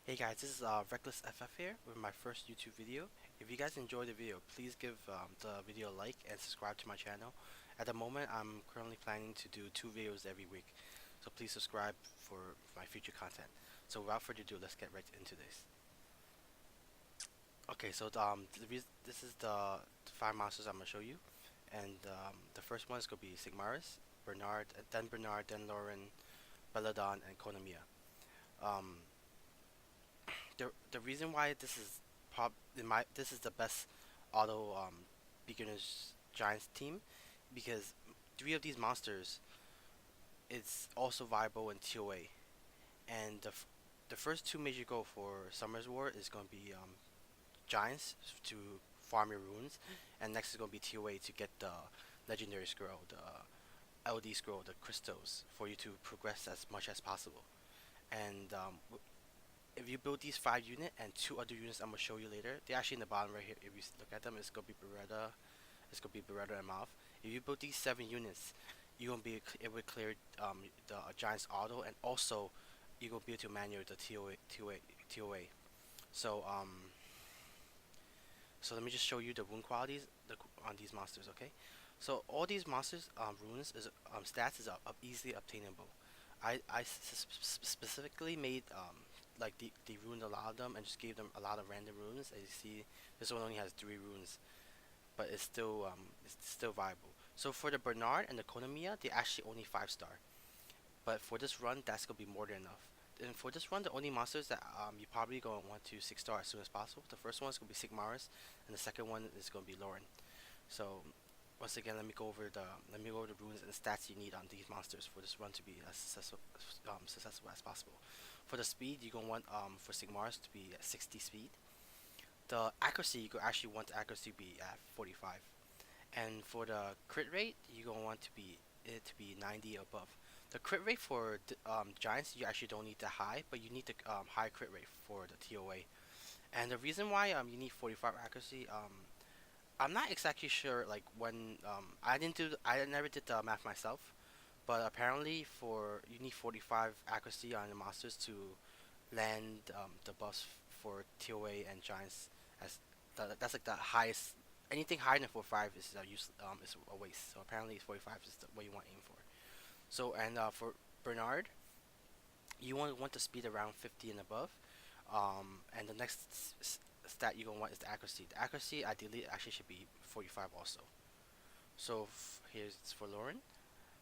Hey guys, this is RecklessFF here with my first YouTube video. If you guys enjoyed the video, please give the video a like and subscribe to my channel. At the moment, I'm currently planning to do 2 videos every week, so please subscribe for my future content. So without further ado, let's get right into this. Okay, so this is the 5 monsters I'm gonna show you, and the first one is gonna be Sigmaris, Bernard, then Lauren, Belladon, and Konamiya. Um, the reason why this is the best auto beginners giants team because 3 of these monsters it's also viable in TOA, and the first 2 major goal for Summer's War is going to be giants to farm your runes, and next is going to be TOA to get the legendary scroll, the LD scroll, the crystals for you to progress as much as possible. And if you build these 5 unit and 2 other units I'm gonna show you later, they're actually in the bottom right here. If you look at them, it's gonna be Beretta and Mouth. If you build these 7 units, you're gonna be able to clear the Giant's auto, and also you're gonna be able to manual the TOA. So so let me just show you the rune qualities on these monsters, okay? So all these monsters runes is stats is easily obtainable. Specifically made like the ruined a lot of them and just gave them a lot of random runes. As you see, this one only has 3 runes, but it's still viable. So for the Bernard and the Konamiya, they actually only 5 star. But for this run, that's gonna be more than enough. And for this run, the only monsters that you probably gonna want to 6 star as soon as possible. The first one is gonna be Sigmaris, and the second one is gonna be Lauren. So once again, let me go over the runes and the stats you need on these monsters for this run to be as successful as possible. For the speed, you're gonna want for Sigmaris to be at 60 speed. The accuracy, you could actually want the accuracy to be at 45. And for the crit rate, you're gonna want to be it to be 90 or above. The crit rate for giants, you actually don't need the high, but you need the high crit rate for the TOA. And the reason why you need 45 accuracy, I'm not exactly sure like when I never did the math myself, but apparently for you need 45 accuracy on the monsters to land the buffs for TOA and giants as that's like the highest. Anything higher than 45 is a waste. So apparently 45 is what you want to aim for. So and for Bernard, you want to speed around 50 and above. And the next stat you're gonna want is the accuracy. The accuracy ideally actually should be 45 also. So here's for Lauren.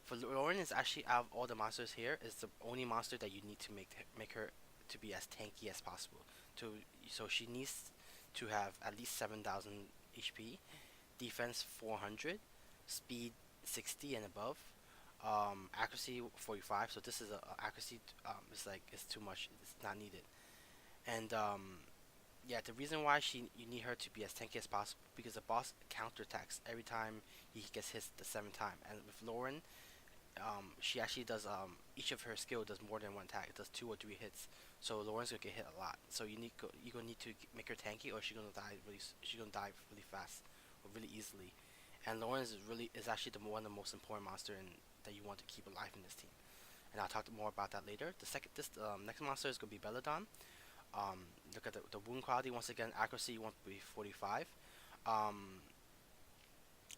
For Lauren is actually out of all the monsters here is the only monster that you need to make her to be as tanky as possible. To so she needs to have at least 7,000 HP, defense 400, speed 60 and above, accuracy 45. So this is a accuracy it's like it's too much. It's not needed. And yeah, the reason why you need her to be as tanky as possible because the boss counterattacks every time he gets hit the 7th time. And with Lauren, she actually does each of her skill does more than one attack. It does 2 or 3 hits. So Lauren's gonna get hit a lot. So you gonna need to make her tanky, or she's gonna die really fast or really easily. And Lauren is actually one of the most important monster that you want to keep alive in this team. And I'll talk more about that later. This next monster is gonna be Belladon. Look at the wound quality once again. Accuracy you want to be 45. Um,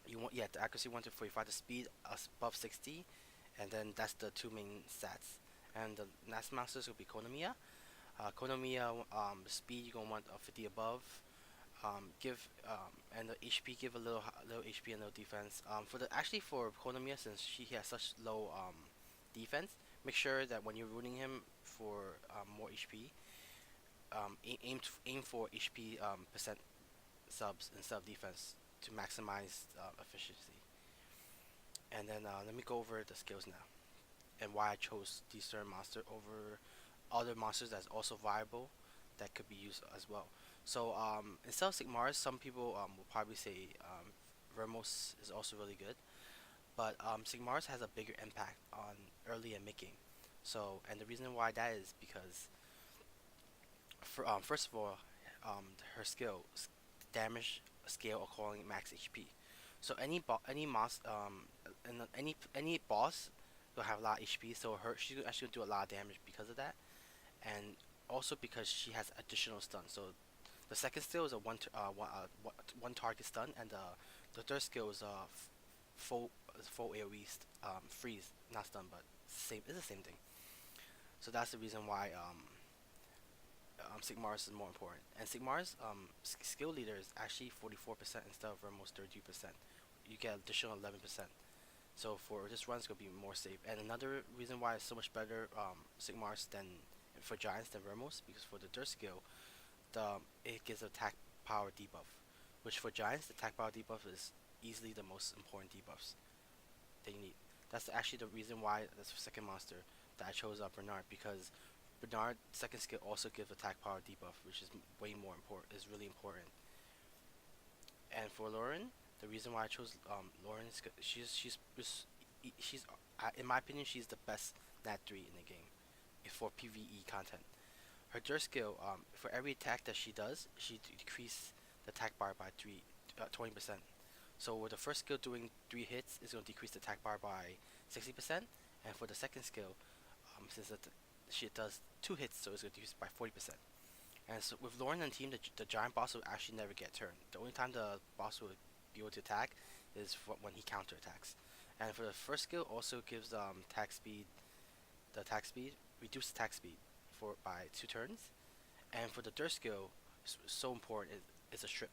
the accuracy 1 to 45. The speed above 60, and then that's the 2 main stats. And the last monsters will be Konamiya. Konamiya speed you're gonna want 50 above. Give and the HP give a little HP and little defense. For the actually for Konamiya, since she has such low defense, make sure that when you're ruining him for more HP, aim for HP percent subs instead of defense to maximize efficiency. And then let me go over the skills now and why I chose these certain monster over other monsters that's also viable that could be used as well. So instead of Sigmars, some people will probably say Vermos is also really good, but Sigmars has a bigger impact on early and mid game. So and the reason why that is because first of all, her skill damage scale according max HP. So any boss and any boss will have a lot of HP. So she's actually gonna do a lot of damage because of that. And also because she has additional stun. So the second skill is a one target stun, and the third skill is a full full AOE freeze, not stun, but same. It's the same thing. So that's the reason why Sigmar's is more important. And Sigmar's skill leader is actually 44% instead of almost 32%. You get additional 11%. So for this run, it's gonna be more safe. And another reason why it's so much better Sigmar's than for giants than Ramos, because for the dirt skill, it gives attack power debuff, which for giants the attack power debuff is easily the most important debuffs that you need. That's actually the reason why that's the second monster that I chose Bernard, because Bernard second skill also gives attack power debuff, which is way more important. Is really important. And for Lauren, the reason why I chose Lauren is 'cause she's in my opinion she's the best Nat 3 in the game for PvE content. Her dirt skill, for every attack that she does, she decreases the attack bar by 20%. So with the first skill doing 3 hits, it's going to decrease the attack bar by 60%, and for the second skill, since she does 2 hits, so it's going to decrease by 40%. And so with Lauren and team, the giant boss will actually never get turned. The only time the boss will be able to attack is when he counter attacks. And for the first skill, also gives attack speed, the attack speed, reduced attack speed for by 2 turns. And for the third skill, so important is a strip.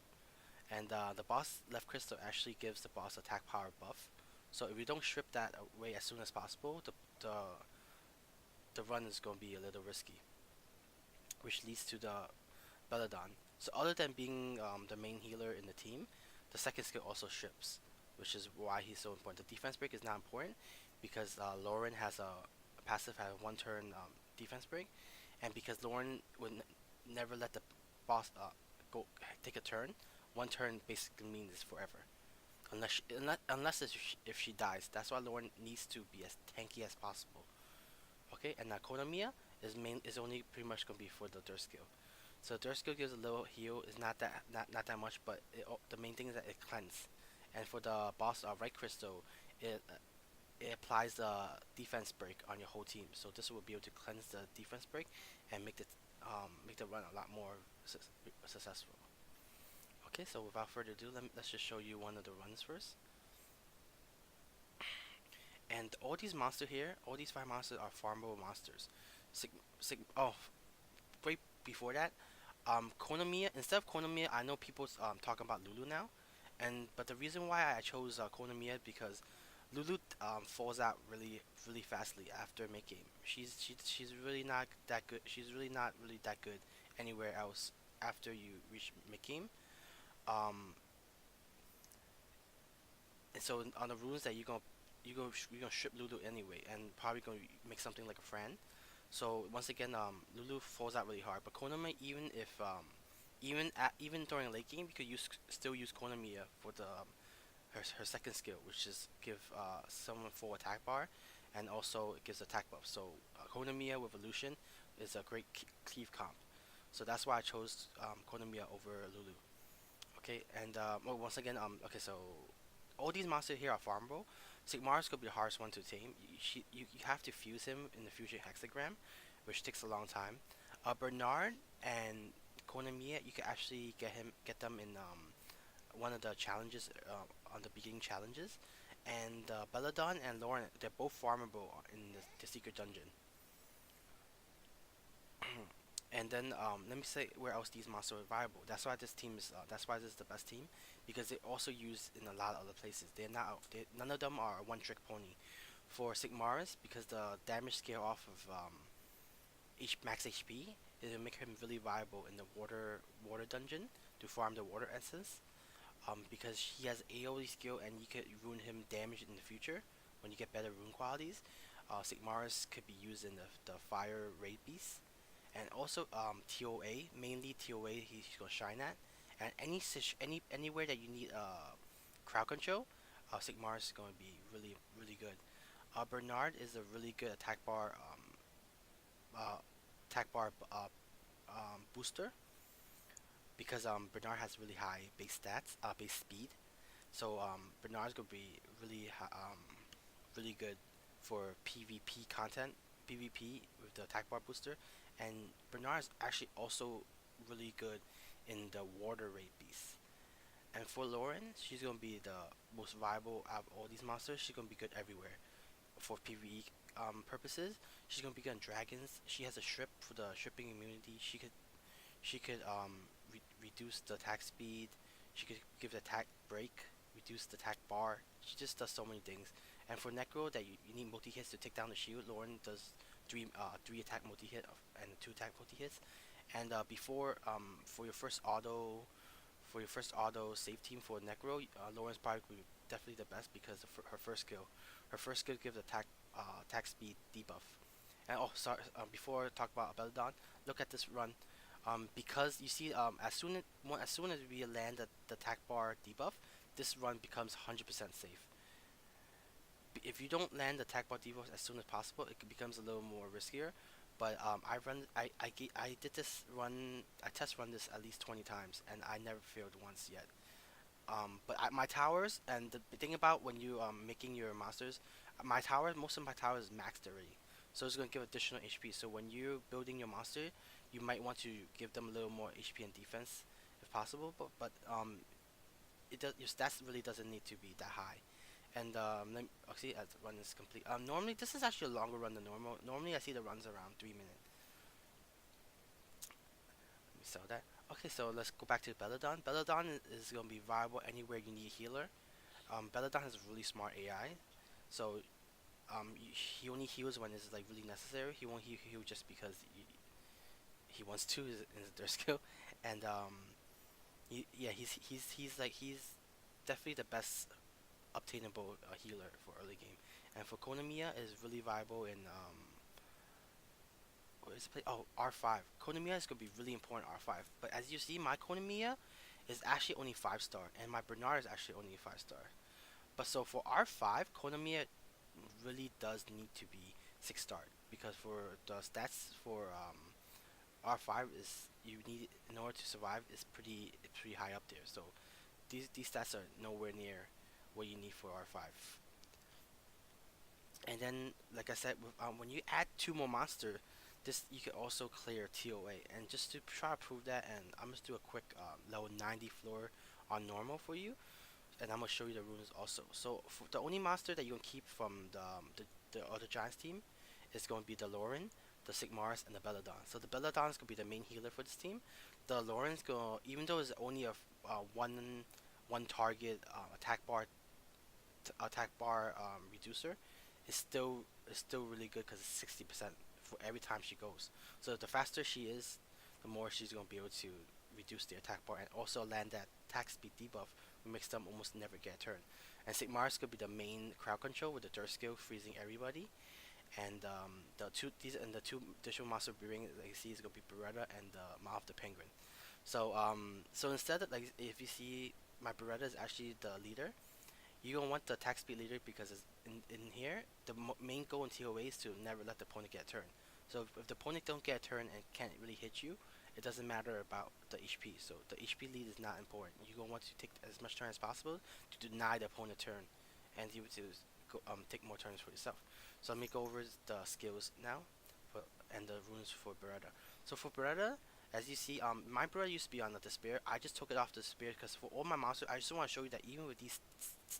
And the boss left crystal actually gives the boss attack power buff. So if you don't strip that away as soon as possible, the run is going to be a little risky, which leads to the Belladon. So other than being the main healer in the team, the second skill also strips, which is why he's so important. The defense break is not important because Lauren has a passive has 1 turn defense break, and because Lauren would never let the boss go take a turn. 1 turn basically means forever, unless if she dies. That's why Lauren needs to be as tanky as possible. Okay, and now Konamiya is only pretty much gonna be for the dirt skill. So dirt skill gives a little heal. Is not that much, but the main thing is that it cleanses. And for the boss right crystal, it applies the defense break on your whole team. So this will be able to cleanse the defense break and make the run a lot more successful. Okay, so without further ado, let's just show you one of the runs first. And all these monsters here, all these 5 monsters are farmable monsters. Oh, wait, before that, Konamiya, instead of Konamiya, I know people talking about Lulu now, but the reason why I chose Konamiya because Lulu falls out really fastly after mid game. She's really not that good. She's really not really that good anywhere else after you reach mid game. Um, and so on the runes that you're gonna strip Lulu anyway, and probably gonna make something like a friend. So once again, Lulu falls out really hard. But Konami, even during late game, you could still use Konamiya for the her second skill, which is give someone full attack bar, and also it gives attack buff. So Konamiya with Evolution is a great cleave comp. So that's why I chose Konamiya over Lulu. Okay, and once again, okay, so all these monsters here are farmable. Sigmar's could be the hardest one to tame. You have to fuse him in the fusion hexagram, which takes a long time. Bernard and Konamiya, you can actually get them in one of the challenges on the beginning challenges. And Belladon and Lauren, they're both farmable in the secret dungeon. And then let me say where else these monsters are viable. That's why this team is. That's why this is the best team, because they also used in a lot of other places. None of them are a one-trick pony. For Sigmaris, because the damage scale off of max HP, it will make him really viable in the water dungeon to farm the water essence. Because he has AoE skill and you could ruin him damage in the future when you get better rune qualities. Sigmaris could be used in the fire raid beast. And also TOA, mainly TOA he's gonna shine at. And anywhere that you need crowd control, Sigmar is gonna be really good. Bernard is a really good uh, attack bar booster, because Bernard has really high base stats, base speed. So Bernard's gonna be really good for PvP content, PvP with the attack bar booster, And Bernard is actually also really good in the water raid beast. And for Lauren, she's gonna be the most viable out of all these monsters. She's gonna be good everywhere for PvE purposes. She's gonna be good on dragons. She has a shrimp for the shripping immunity. She could reduce the attack speed. She could give the attack break, reduce the attack bar. She just does so many things. And for Necro, that you need multi hits to take down the shield. Lauren does three attack multi hit and two attack multi hits. And before for your first auto save team for Necro, Lauren's probably would be definitely the best because of her first skill. Her first skill gives attack speed debuff. And oh, sorry. Before I talk about Belladon, look at this run. Because you see, as soon as we land the attack bar debuff, this run becomes 100% safe. If you don't land the attack bar debuff as soon as possible, it becomes a little more riskier. But I did this run, I test run this at least 20 times, and I never failed once yet. My towers, and the thing about when you making your monsters, most of my towers is maxed already, so it's gonna give additional HP. So when you're building your monster, you might want to give them a little more HP and defense if possible. Your stats really doesn't need to be that high. And see, as the run is complete. Normally this is actually a longer run than normal. Normally I see the runs around 3 minutes. Let me sell that. Okay, so let's go back to Belladon. Belladon is gonna be viable anywhere you need a healer. Belladon has really smart AI, so he only heals when it's like really necessary. He won't heal just because he wants to is their skill. And yeah, he's definitely the best obtainable healer for early game. And for Konamiya is really viable in what is it play? Oh, R5. Konamiya is gonna be really important R5. But as you see, my Konamiya is actually only 5 star, and my Bernard is actually only 5 star. But so for R5, Konamiya really does need to be 6 star, because for the stats for R5 is you need in order to survive is pretty high up there. So these stats are nowhere near what you need for R5. And then, like I said, when you add 2 more monster, this you can also clear TOA. And just to try to prove that, and I'm just do a quick level 90 floor on normal for you, and I'm gonna show you the runes also. So for the only monster that you can keep from the other giants team is going to be the Lauren, the Sigmaris, and the Belladon. So the Belladon is gonna be the main healer for this team. The Lauren's gonna, even though it's only a one target attack bar reducer, is still really good because it's 60% for every time she goes. So the faster she is, the more she's gonna be able to reduce the attack bar and also land that attack speed debuff, which makes them almost never get a turn. And Sigmar's could be the main crowd control with the third skill freezing everybody. And the two additional monster brewing that you see is gonna be Beretta and the Mouth of the Penguin. So instead of like if you see my Beretta is actually the leader, you don't want the attack speed leader because it's in here the main goal in TOA is to never let the opponent get a turn. So if the opponent don't get a turn and can't really hit you, it doesn't matter about the HP. So the HP lead is not important. You gonna want to take as much turn as possible to deny the opponent a turn, and you to take more turns for yourself. So let me go over the skills now, and the runes for Beretta. So for Beretta, as you see, my Beretta used to be on the Despair. I just took it off the Despair because for all my monsters, I just want to show you that even with these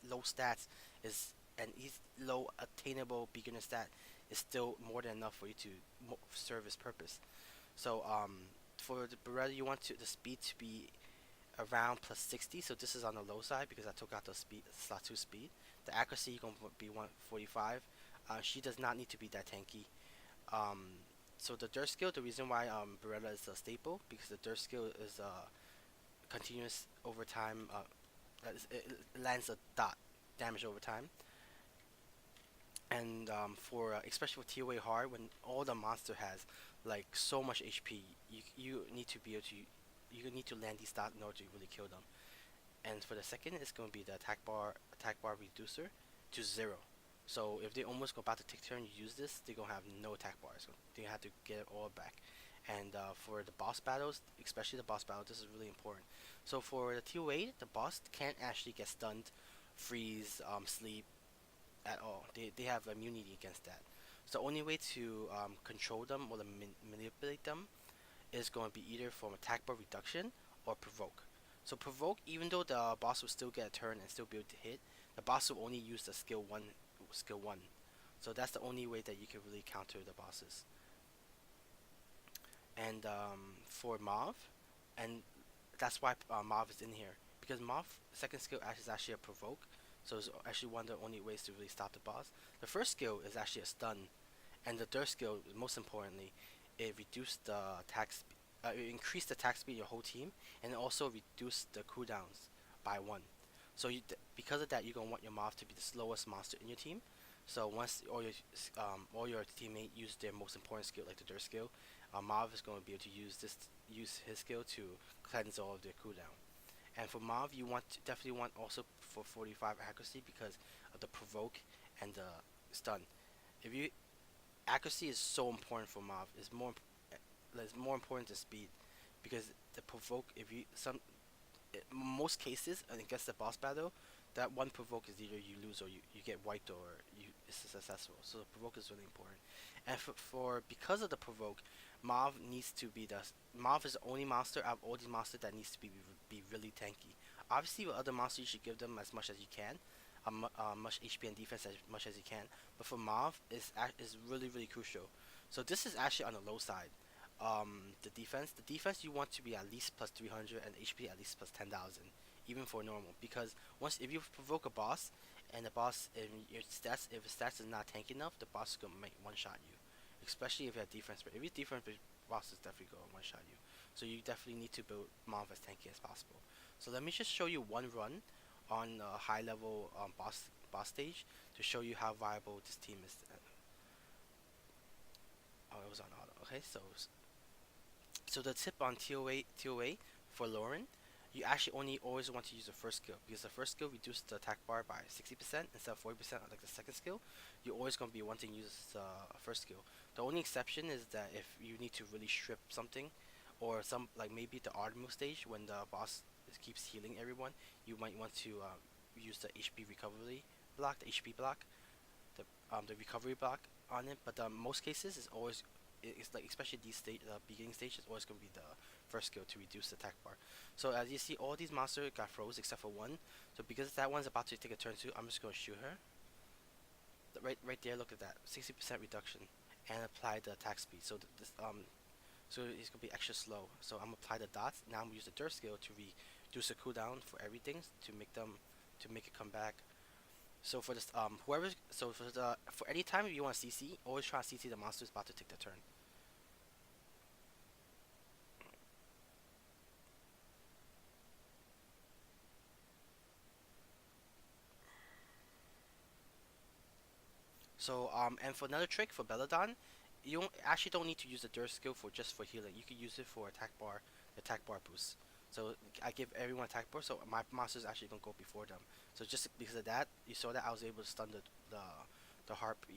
low stats is and these low attainable beginner stat is still more than enough for you to serve its purpose. So for the Beretta, you want the speed to be around plus 60. So this is on the low side because I took out the speed slot 2 speed. The accuracy going to be 145. She does not need to be that tanky. So the dirt skill, the reason why Beretta is a staple because the dirt skill is continuous over time. It lands a dot damage over time. And for especially for TOA hard, when all the monster has like so much HP, you need to be able to you need to land these dots in order to really kill them. And for the second, it's going to be the attack bar reducer to 0. So if they almost go about to take turn, you use this, they're gonna have no attack bars. So they have to get it all back. And for the boss battles, especially the boss battle, this is really important. So for the TOA, the boss can't actually get stunned, freeze, sleep at all. They have immunity against that. So the only way to control them or manipulate them is going to be either from attack bar reduction or provoke. So provoke, even though the boss will still get a turn and still be able to hit, the boss will only use the skill one. So that's the only way that you can really counter the bosses. And for Mauve, and that's why Mauve is in here, because Mauve second skill is actually a provoke, so it's actually one of the only ways to really stop the boss. The first skill is actually a stun, and the third skill, most importantly, it reduced the attack speed. It increased the attack speed of your whole team, and it also reduced the cooldowns by one. So because of that, you're gonna want your Moth to be the slowest monster in your team. So once all your teammate use their most important skill, like the Dirt skill, Mav is going to be able to use his skill to cleanse all of their cooldown. And for Mav, you definitely want also for 45 accuracy because of the provoke and the stun. If you Accuracy is so important for Mav. It's more important than speed, because the provoke, if you some most cases against the boss battle, that one provoke is either you lose or you get wiped or you is successful. So the provoke is really important. And because of the provoke, Mav is the only monster out of all these monsters that needs to be really tanky. Obviously, with other monsters, you should give them as much as you can, much HP and defense as much as you can. But for Mav, is really crucial. So this is actually on the low side. The defense you want to be at least plus 300 and HP at least plus 10,000, even for normal. Because once if you provoke a boss and the boss if his stats is not tanky enough, the boss is gonna make one shot you. Especially if you have defense, but if your defense boss is definitely gonna one shot you. So you definitely need to build Monv as tanky as possible. So let me just show you one run on a high level boss stage to show you how viable this team is. Oh, it was on auto. Okay, so the tip on TOA for Lauren, you actually only always want to use the first skill, because the first skill reduces the attack bar by 60% instead of 40% like the second skill. You're always going to be wanting to use the first skill. The only exception is that if you need to really strip something, or like maybe the Artemis stage when the boss keeps healing everyone, you might want to use the HP recovery block, the HP block, the recovery block on it. But most cases it's like, especially these beginning stage, is always going to be the first skill to reduce the attack bar. So as you see, all these monsters got froze except for one. So because that one's about to take a turn too, I'm just going to shoot her. Right there, look at that, 60% reduction, and apply the attack speed. So so it's gonna be extra slow. So I'm gonna apply the dots. Now I'm gonna use the dirt skill to reduce the cooldown for everything to make it come back. So for this for any time you want to CC, always try to CC the monster is about to take the turn. So and for another trick for Belladon, you actually don't need to use the dirt skill just for healing. You can use it for attack bar boost. So I give everyone attack bar, so my monsters actually don't go before them. So just because of that, you saw that I was able to stun the harpy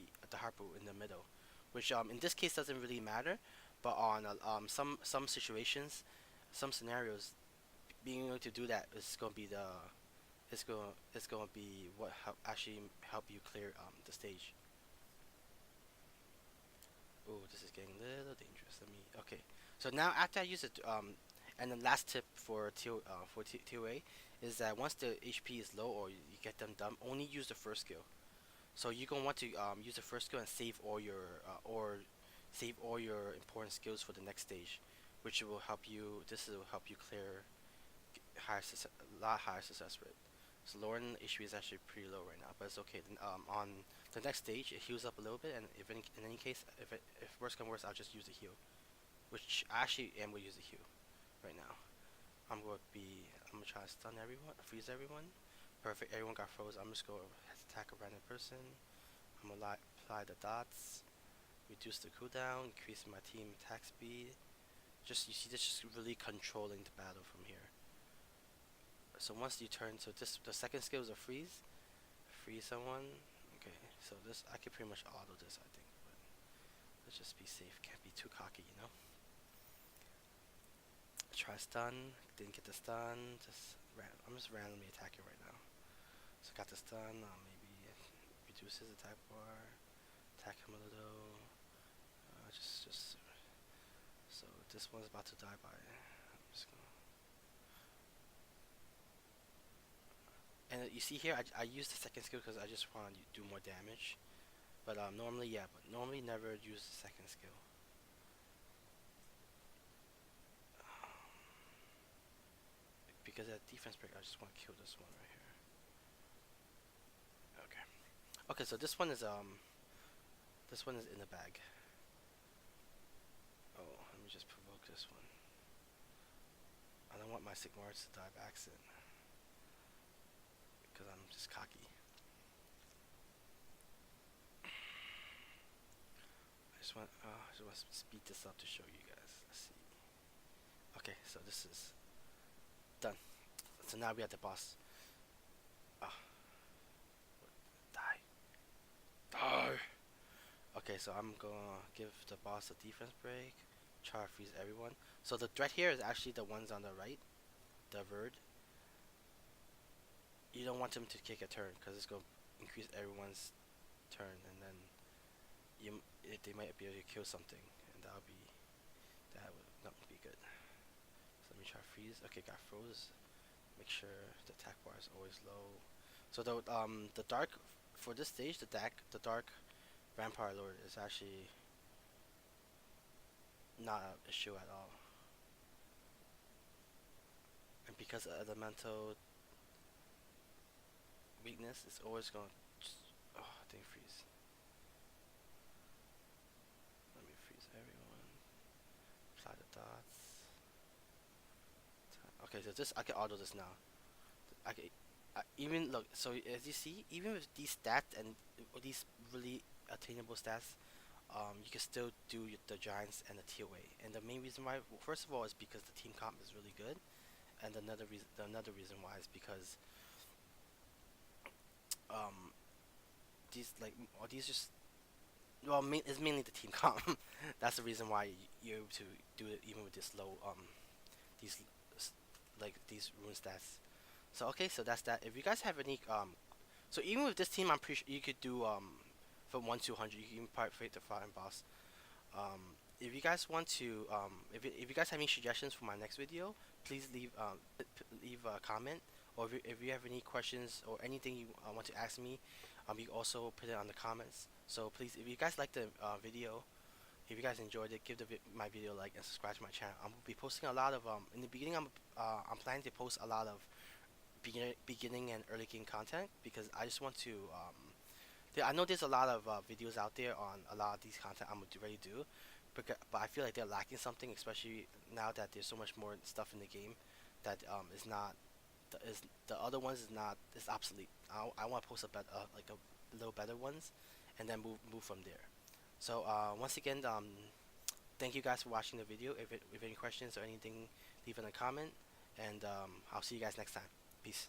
in the middle, which in this case doesn't really matter, but on some situations, some scenarios, being able to do that is going to be it's going to be what actually help you clear the stage. Oh, this is getting a little dangerous. Okay. So now after I use it, and the last tip for TOA is that once the HP is low or you get them done, only use the first skill. So you're gonna want to use the first skill and save all your important skills for the next stage, which will help you. This will help you clear a lot higher success rate. So Lauren HP is actually pretty low right now, but it's okay. Then on the next stage, it heals up a little bit, and in any case, if worse comes worse, I'll just use the heal, which I actually am gonna use the heal right now. I'm gonna try to stun everyone, freeze everyone. Perfect, everyone got froze. I'm just gonna attack a random person. I'm gonna apply the dots, reduce the cooldown, increase my team attack speed. You see this just really controlling the battle from here. So once you turn, the second skill is a freeze. Freeze someone. Okay, so this I can pretty much auto this, I think, but let's just be safe. Can't be too cocky, you know. Try stun. Didn't get the stun. I'm just randomly attacking right now. So got the stun. Maybe reduces attack bar. attack him a little. Just so this one's about to die by. I'm just gonna. And you see here, I use the second skill because I just want to do more damage. But normally, yeah, but normally never use the second skill. Because at defense break, I just want to kill this one right here. Okay. Okay, so this one is in the bag. Oh, let me just provoke this one. I don't want my Sigmars to die by accident because I'm just cocky. I just want to speed this up to show you guys. Let's see. Okay, so this is done. So now we have the boss. Ah, die, die. Okay, so I'm gonna give the boss a defense break. Try to freeze everyone. So the threat here is actually the ones on the right, the Verd. You don't want them to kick a turn because it's gonna increase everyone's turn, and then they might be able to kill something, and that would not be good. So let me try freeze. Okay, got froze. Make sure the attack bar is always low. So the dark for this stage, the dark vampire lord is actually not an issue at all. And because of elemental weakness, it's always gonna just, oh, dang freeze. Let me freeze everyone. Apply the dots. Okay, so this I can auto this now. I can even look. So as you see, even with these stats and these really attainable stats, you can still do the giants and the TOA. And the main reason why, well, first of all, is because the team comp is really good, and another reason why is because these these just well, it's mainly the team comp. That's the reason why you're able to do it even with this low these these rune stats. So okay, so that's that. If you guys have any so even with this team, I'm pretty sure you could do from 1 to 100. You can probably fight the flying boss. If you guys want to if you guys have any suggestions for my next video, please leave a comment. Or if you have any questions or anything you want to ask me, you can also put it on the comments. So please, if you guys like the video, if you guys enjoyed it, give my video a like and subscribe to my channel. I'm gonna be posting a lot of in the beginning. I'm planning to post a lot of beginning and early game content because I just want to I know there's a lot of videos out there on a lot of these content I'm ready to do, but I feel like they're lacking something, especially now that there's so much more stuff in the game that is not is the other ones is obsolete. I want to post a better like a little better ones, and then move from there. So once again, thank you guys for watching the video. If any questions or anything, leave in a comment, and I'll see you guys next time. Peace.